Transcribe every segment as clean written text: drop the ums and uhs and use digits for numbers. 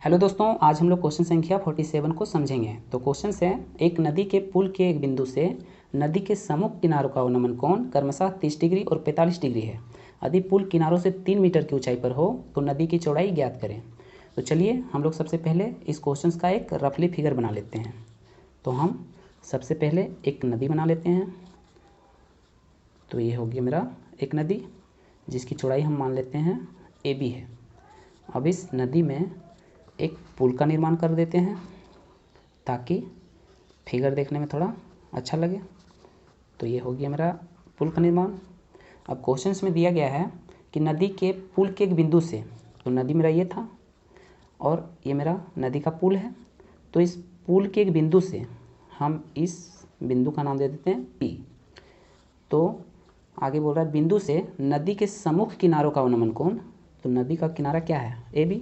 Hello दोस्तों, आज हम लोग क्वेश्चन संख्या 47 को समझेंगे। तो क्वेश्चन है, एक नदी के पुल के एक बिंदु से नदी के सम्मुख किनारों का अवनमन कोण क्रमशः 30 डिग्री और 45 डिग्री है। यदि पुल किनारों से 3 मीटर की ऊंचाई पर हो तो नदी की चौड़ाई ज्ञात करें। तो चलिए हम लोग सबसे पहले इस क्वेश्चन का एक रफली फिगर बना लेते हैं। तो हम सबसे पहले एक नदी बना लेते हैं। तो ये होगी मेरा एक नदी जिसकी चौड़ाई हम मान लेते हैं AB है। अब इस नदी में एक पुल का निर्माण कर देते हैं ताकि फिगर देखने में थोड़ा अच्छा लगे। तो ये हो गया मेरा पुल का निर्माण। अब क्वेश्चंस में दिया गया है कि नदी के पुल के एक बिंदु से, तो नदी मेरा ये था और ये मेरा नदी का पुल है। तो इस पुल के एक बिंदु से हम इस बिंदु का नाम दे देते हैं P। तो आगे बोल रहा है बिंदु से नदी के सम्मुख किनारों का अवनमन कोण। तो नदी का किनारा क्या है? AB।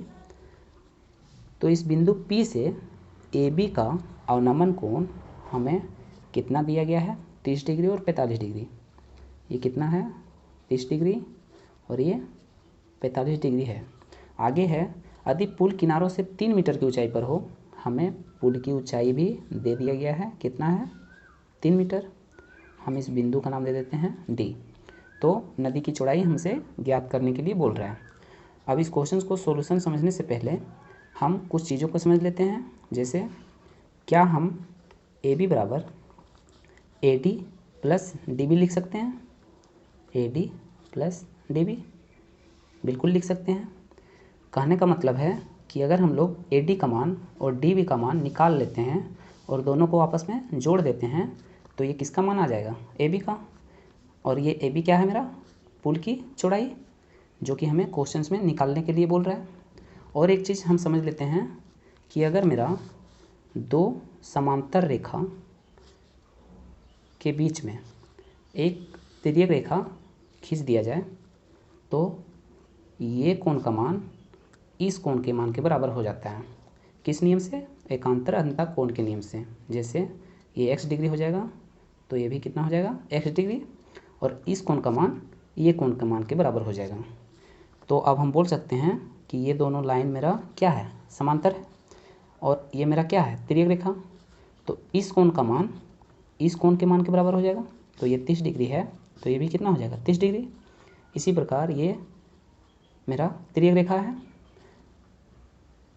तो इस बिंदु P से AB का अवनमन कोण हमें कितना दिया गया है? 30 डिग्री और 45 डिग्री। ये कितना है? 30 डिग्री और ये 45 डिग्री है। आगे है, यदि पुल किनारों से 3 मीटर की ऊंचाई पर हो, हमें पुल की ऊंचाई भी दे दिया गया है। कितना है? 3 मीटर। हम इस बिंदु का नाम दे देते हैं D। तो नदी की चौड़ाई हमसे ज्ञात करने के लिए बोल रहा है। अब इस क्वेश्चन को सॉल्यूशन समझने से पहले हम कुछ चीज़ों को समझ लेते हैं। जैसे क्या हम AB बराबर AD प्लस DB लिख सकते हैं? AD प्लस DB बिल्कुल लिख सकते हैं। कहने का मतलब है कि अगर हम लोग AD का मान और DB का मान निकाल लेते हैं और दोनों को आपस में जोड़ देते हैं तो ये किसका मान आ जाएगा? AB का। और ये AB क्या है? मेरा पुल की चौड़ाई, जो कि हमें क्वेश्चंस में निकालने के लिए बोल रहा है। और एक चीज़ हम समझ लेते हैं कि अगर मेरा दो समांतर रेखा के बीच में एक तिर्यक रेखा खींच दिया जाए तो ये कोण का मान इस कोण के मान के बराबर हो जाता है। किस नियम से? एकांतर अनंतता कोण के नियम से। जैसे ये x डिग्री हो जाएगा तो ये भी कितना हो जाएगा? x degree. और इस कोण का मान ये कोण के मान के बराबर हो जाएगा। तो अब हम बोल सकते हैं कि ये दोनों लाइन मेरा क्या है? समांतर है। और ये मेरा क्या है? तिर्यक रेखा। तो इस कोण का मान इस कोण के मान के बराबर हो जाएगा। तो ये 30 डिग्री है तो ये भी कितना हो जाएगा? 30 डिग्री। इसी प्रकार ये मेरा तिर्यक रेखा है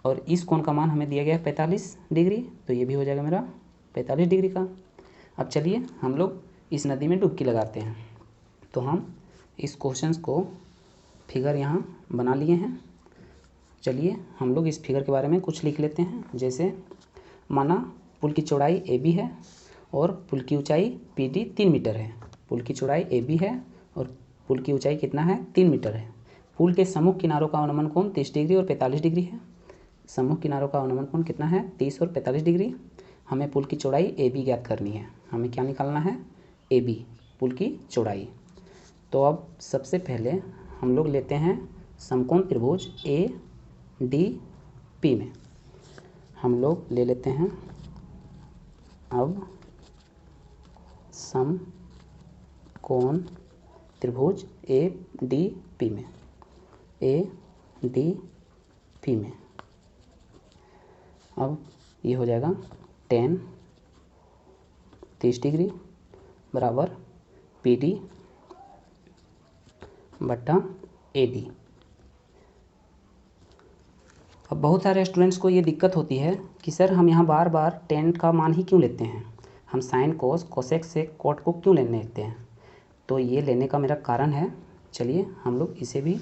और इस कोण का मान हमें दिया गया है 45 डिग्री, तो ये भी हो जाएगा मेरा 45 डिग्री का। अब चलिए हम लोग इस नदी में डुबकी लगाते हैं। तो हम इस क्वेश्चन को फिगर यहाँ बना लिए हैं। चलिए हम लोग इस फिगर के बारे में कुछ लिख लेते हैं। जैसे माना पुल की चौड़ाई AB है और पुल की ऊंचाई PD 3 मीटर है। पुल की चौड़ाई AB है और पुल की ऊंचाई कितना है? 3 मीटर है। पुल के सम्मुख किनारों का अवनमन कोण 30 डिग्री और 45 डिग्री है। सम्मुख किनारों का अवनमन कोण कितना है? 30 और 45 डिग्री। हमें पुल की चौड़ाई AB ज्ञात करनी है। हमें क्या निकालना है? AB, पुल की चौड़ाई। तो अब सबसे पहले हम लोग लेते हैं समकोण त्रिभुज ADP में हम लोग ले लेते हैं अब समकोण त्रिभुज ADP में अब ये हो जाएगा tan 30 डिग्री बराबर PD बटा AD। अब बहुत सारे स्टूडेंट्स को ये दिक्कत होती है कि सर हम यहाँ बार बार tan का मान ही क्यों लेते हैं, हम साइन कोस कोसेक से कॉट को क्यों लेने लेते हैं। तो ये लेने का मेरा कारण है, चलिए हम लोग इसे भी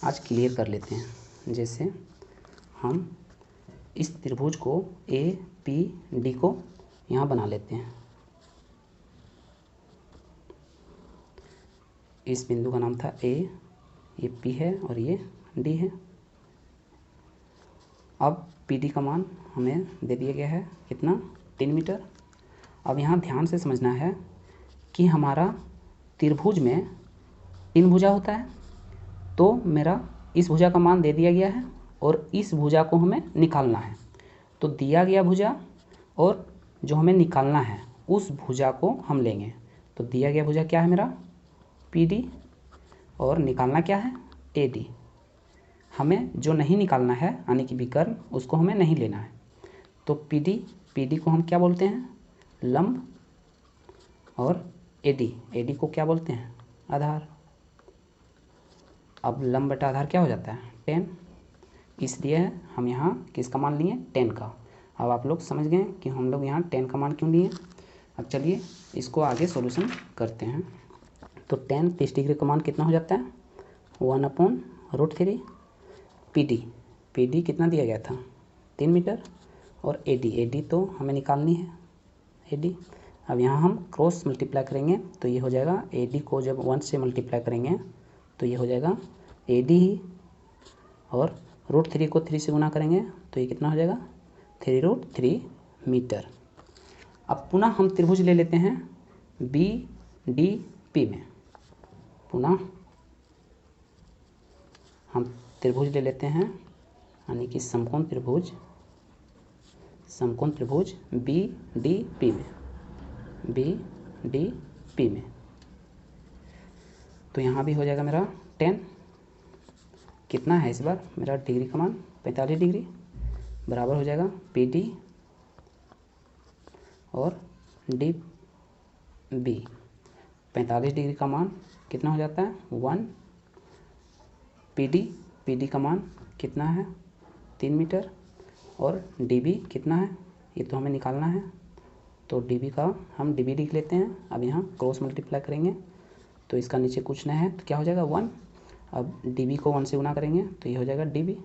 आज क्लियर कर लेते हैं। जैसे हम इस त्रिभुज को APD को यहाँ बना लेते हैं। इस बिंदु का नाम था A, ये P है और ये D है। अब PD का मान हमें दे दिया गया है कितना? 3 मीटर। अब यहाँ ध्यान से समझना है कि हमारा त्रिभुज में 3 भुजा होता है। तो मेरा इस भुजा का मान दे दिया गया है और इस भुजा को हमें निकालना है। तो दिया गया भुजा और जो हमें निकालना है उस भुजा को हम लेंगे। तो दिया गया भुजा क्या है? मेरा PD और निकालना क्या है? AD। हमें जो नहीं निकालना है यानी कि विकर्ण, उसको हमें नहीं लेना है। तो पीडी को हम क्या बोलते हैं? लंब। और एडी को क्या बोलते हैं? आधार। अब लंब बटा आधार क्या हो जाता है? 10। इसलिए हम यहाँ किसका मान लिए? 10 का। अब आप लोग समझ गए कि हम लोग यहाँ 10 का मान क्यों लिए। अब चलिए इसको आगे सॉल्यूशन करते हैं। तो 10 30 डिग्री का मान कितना हो जाता है? 1/√3। पीडी कितना दिया गया था? 3 मीटर। और एडी तो हमें निकालनी है, एडी। अब यहाँ हम क्रॉस मल्टीप्लाई करेंगे तो ये हो जाएगा, एडी को जब 1 से मल्टीप्लाई करेंगे तो ये हो जाएगा एडी ही, और √3 को 3 से गुना करेंगे तो ये कितना हो जाएगा? 3√3 मीटर। अब पुनः हम त्रिभुज ले लेते हैं BDP में। पुनः हम त्रिभुज ले लेते हैं, यानी कि समकोण त्रिभुज BDP में। तो यहाँ भी हो जाएगा मेरा 10। कितना है इस बार मेरा डिग्री का मान? 45 डिग्री, बराबर हो जाएगा PD और DB। 45 डिग्री का मान कितना हो जाता है? 1। PD का मान कितना है? 3 मीटर। और DB कितना है? ये तो हमें निकालना है, तो DB का हम DB लिख लेते हैं। अब यहाँ क्रॉस मल्टीप्लाई करेंगे तो इसका नीचे कुछ नहीं है तो क्या हो जाएगा? 1। अब DB को 1 से गुना करेंगे तो ये हो जाएगा DB,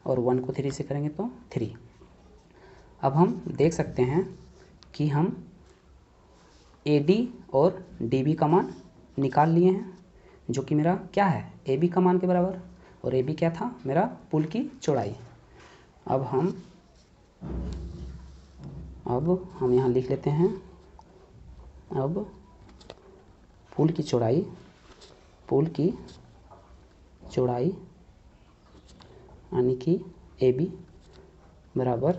और 1 को 3 से करेंगे तो 3। अब हम देख सकते हैं कि हम AD और DB का मान निकाल लिए हैं, जो कि मेरा क्या है? AB का मान के बराबर। और AB क्या था? मेरा पुल की चौड़ाई। अब हम यहाँ लिख लेते हैं, अब पुल की चौड़ाई यानी कि AB बराबर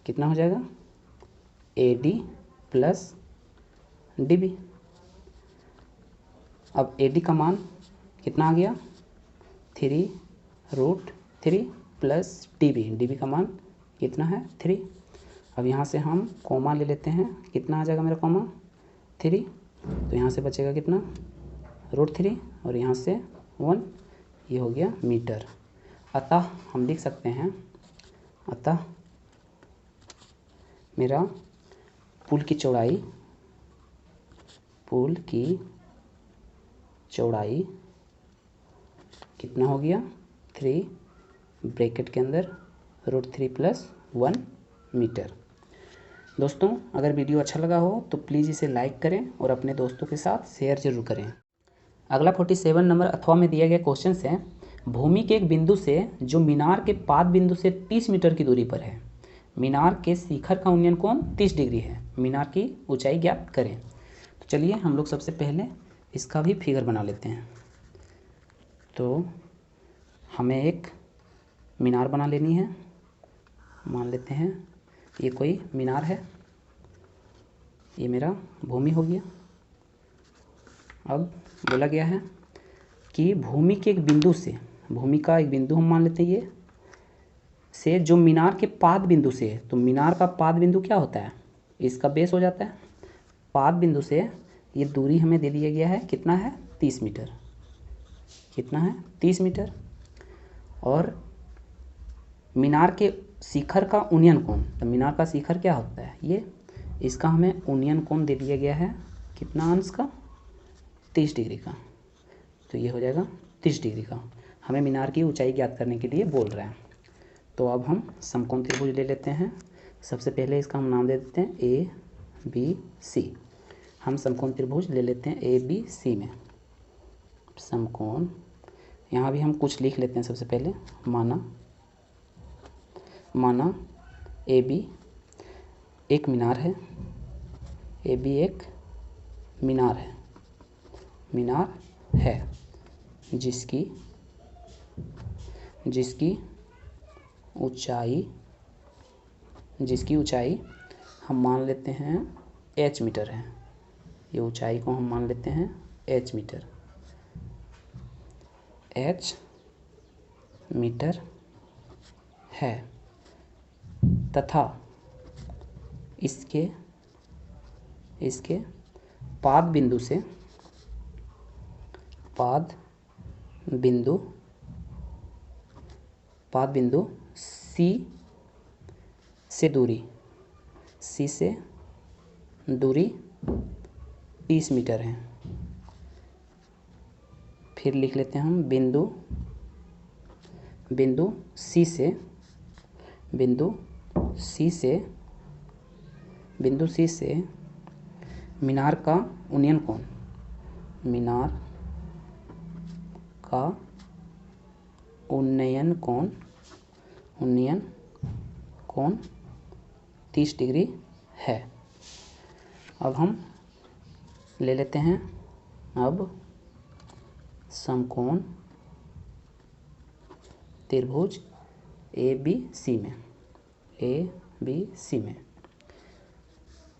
कितना हो जाएगा? AD plus DB। अब AD का मान कितना आ गया? 3√3 प्लस DB का मान कितना है? 3। अब यहाँ से हम कॉमा ले लेते हैं। कितना आ जाएगा मेरा कॉमा? 3। तो यहाँ से बचेगा कितना? √3, और यहाँ से 1। ये हो गया मीटर। अतः हम लिख सकते हैं, अतः मेरा पुल की चौड़ाई कितना हो गया? 3 ब्रैकेट के अंदर √3 प्लस 1 मीटर। दोस्तों, अगर वीडियो अच्छा लगा हो तो प्लीज़ इसे लाइक करें और अपने दोस्तों के साथ शेयर जरूर करें। अगला 47 नंबर अथवा में दिया गया क्वेश्चन है, भूमि के एक बिंदु से जो मीनार के पाद बिंदु से 30 मीटर की दूरी पर है, मीनार के शिखर का उन्नयन कोण 30 डिग्री है, मीनार की ऊंचाई ज्ञात करें। तो चलिए हम लोग सबसे पहले इसका भी फिगर बना लेते हैं। तो हमें एक मीनार बना लेनी है। मान लेते हैं ये कोई मीनार है, ये मेरा भूमि हो गया। अब बोला गया है कि भूमि के एक बिंदु से, भूमि का एक बिंदु हम मान लेते हैं ये, से जो मीनार के पाद बिंदु से है, तो मीनार का पाद बिंदु क्या होता है? इसका बेस हो जाता है। पाद बिंदु से ये दूरी हमें दे दिया गया है, कितना है? 30 मीटर। कितना है? 30 मीटर। और मीनार के शिखर का उन्नयन कोण, तो मीनार का शिखर क्या होता है? ये, इसका हमें उन्नयन कोण दे दिया गया है कितना अंश का? 30 डिग्री का। तो ये हो जाएगा 30 डिग्री का। हमें मीनार की ऊंचाई ज्ञात करने के लिए बोल रहा है। तो अब हम समकोण त्रिभुज ले लेते हैं। सबसे पहले इसका हम नाम दे देते हैं ABC। हम समकोण त्रिभुज ले लेते हैं ABC में। समकोण, यहाँ भी हम कुछ लिख लेते हैं। सबसे पहले माना AB एक मीनार है, AB एक मीनार है जिसकी ऊंचाई हम मान लेते हैं h मीटर है। ये ऊंचाई को हम मान लेते हैं h मीटर। h मीटर है तथा इसके पाद बिंदु C से दूरी 30 मीटर है। फिर लिख लेते हैं हम बिंदु C से मीनार का उन्नयन कोण 30 डिग्री है। अब हम ले लेते हैं समकोण त्रिभुज ABC में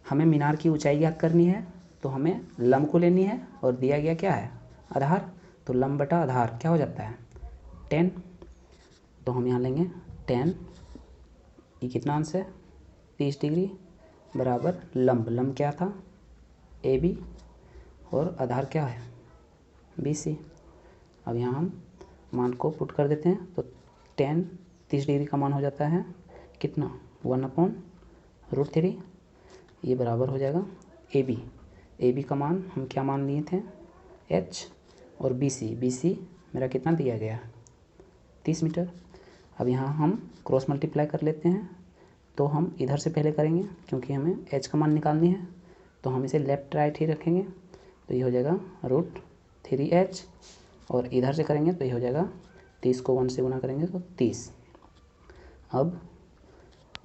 हमें मीनार की ऊंचाई ज्ञात करनी है, तो हमें लंब को लेनी है और दिया गया क्या है, आधार। तो लंब बटा आधार क्या हो जाता है, 10। तो हम यहाँ लेंगे 10, ये कितना अंश है, 30 डिग्री बराबर लंब क्या था, AB और आधार क्या है, BC। अब यहाँ हम मान को पुट कर देते हैं, तो 10 30 डिग्री का मान हो जाता है कितना, 1/√3। ये बराबर हो जाएगा AB का मान हम क्या मान लिए थे, H, और BC मेरा कितना दिया गया, 30 मीटर। अब यहाँ हम क्रॉस मल्टीप्लाई कर लेते हैं, तो हम इधर से पहले करेंगे क्योंकि हमें H का मान निकालनी है, तो हम इसे लेफ्ट राइट ही रखेंगे। तो ये हो जाएगा √3H, और इधर से करेंगे तो ये हो जाएगा 30 को 1 से गुना करेंगे तो 30। अब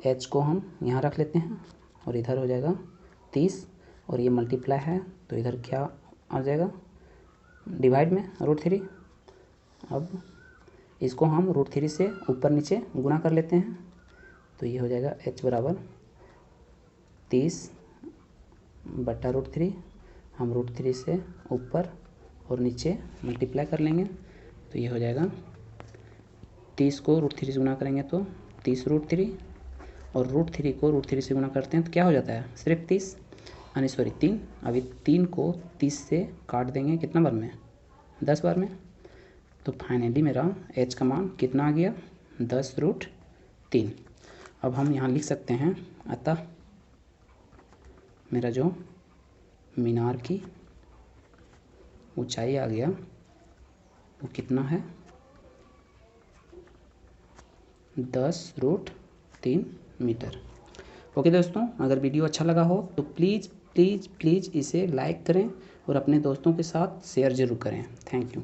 H को हम यहाँ रख लेते हैं और इधर हो जाएगा 30, और ये मल्टीप्लाई है तो इधर क्या आ जाएगा, डिवाइड में √3। अब इसको हम √3 से ऊपर नीचे गुना कर लेते हैं, तो ये हो जाएगा H बराबर 30/√3। हम √3 से ऊपर और नीचे मल्टीप्लाई कर लेंगे, तो ये हो जाएगा 30 को √3 से गुना करेंगे तो 30√3, और √3 को √3 से गुना करते हैं तो क्या हो जाता है, सिर्फ 30 यानी 3। अभी 3 को 30 से काट देंगे कितना बार में, 10 बार में। तो फाइनली मेरा H का मान कितना आ गया, 10√3। अब हम यहाँ लिख सकते हैं, अतः मेरा जो मीनार की ऊंचाई आ गया वो कितना है, 10√3 मीटर। ओके दोस्तों, अगर वीडियो अच्छा लगा हो तो प्लीज़ इसे लाइक करें और अपने दोस्तों के साथ शेयर ज़रूर करें। Thank you.